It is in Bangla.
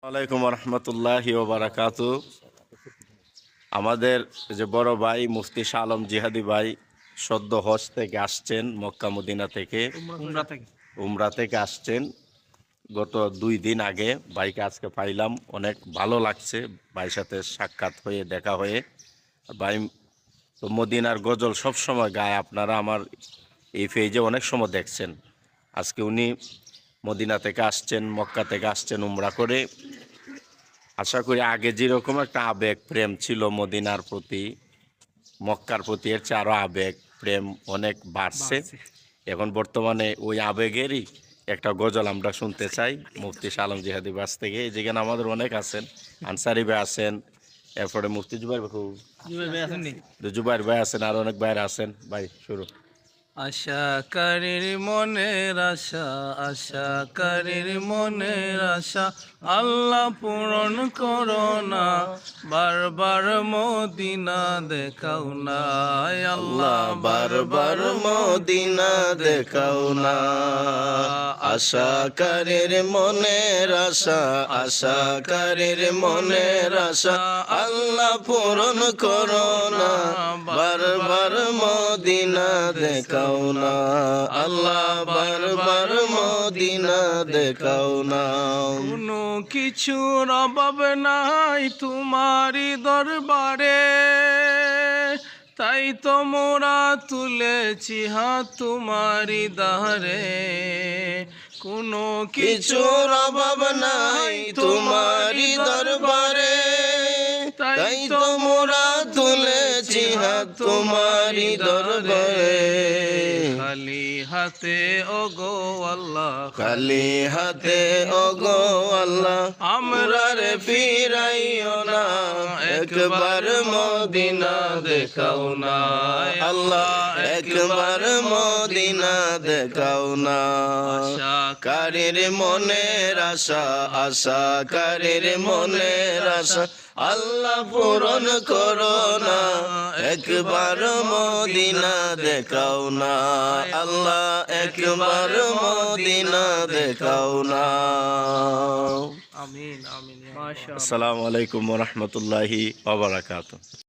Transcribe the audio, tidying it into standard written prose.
ওয়ালাইকুম রহমতুল্লাহি ওয়া বারাকাতু। আমাদের যে বড় ভাই মুফতি শাহ আলম জিহাদি ভাই সদ্য হজ থেকে আসছেন, মক্কা মদিনা থেকে উমরা থেকে আসছেন গত 2 দিন আগে। ভাইকে আজকে পাইলাম, অনেক ভালো লাগছে ভাইয়ের সাথে সাক্ষাৎ হয়ে, দেখা হয়ে। ভাই তো মদিনার গজল সব সময় গায়, আপনারা আমার এই পেজে অনেক সময় দেখছেন। আজকে উনি মদিনা থেকে আসছেন, মক্কা থেকে আসছেন উমরা করে। আশা করি আগে যেরকম একটা আবেগ প্রেম ছিল মদিনার প্রতি, মক্কার প্রতি, এর চেয়ে আরও আবেগ প্রেম অনেক বাড়ছে। এখন বর্তমানে ওই আবেগেরই একটা গজল আমরা শুনতে চাই মুফতি শাহ আলম জিহাদি বাস থেকে। যেখানে আমাদের অনেক আছেন, আনসারি ভাই আছেন, এরপরে মুফতি জুবাইর ভাই আছেন, আর অনেক ভাইরা আছেন। ভাই শুরু। আশাকারীর মনের আশা, আশাকারীর মনের আশা আল্লাহ পূরণ করো না, বারবার মদিনা দেখাও না আল্লাহ, বারবার মদিনা দেখাও না। আশাকারীর মনের আশা, আশাকারীর মনের আশা আল্লাহ পূরণ করো না, বারবার মদিনা দেখাও না আল্লাহ, বারবার মদিনা দেখাও না। কোনো কিছুর অভাব নাই তোমারি দরবারে, তাই তো মোরা তুলেছি হাত তোমারি দারে। কোনো কিছুর অভাব নাই তোমারি দরবারে, তাই তো মোরা তুলেছি হাত তোমারি দরবারে। খালি হাতে ওগো আল্লাহ, খালি হাতে ওগো আল্লাহ আমরা রে ফিরাইও না, একবার মদিনা দেখাও না আল্লাহ, একবার মদিনা দেখাও না। আশাকারীর মনের আশা, আশাকারীর মনের আশা আল্লাহ পূরণ করো না, একবার মদিনা দেখাও না আল্লাহ, একবার মদিনা দেখাও না। আমিন আমিন। মাশাআল্লাহ। আসসালামু আলাইকুম ওয়া রাহমাতুল্লাহি ওয়া বারাকাতুহু।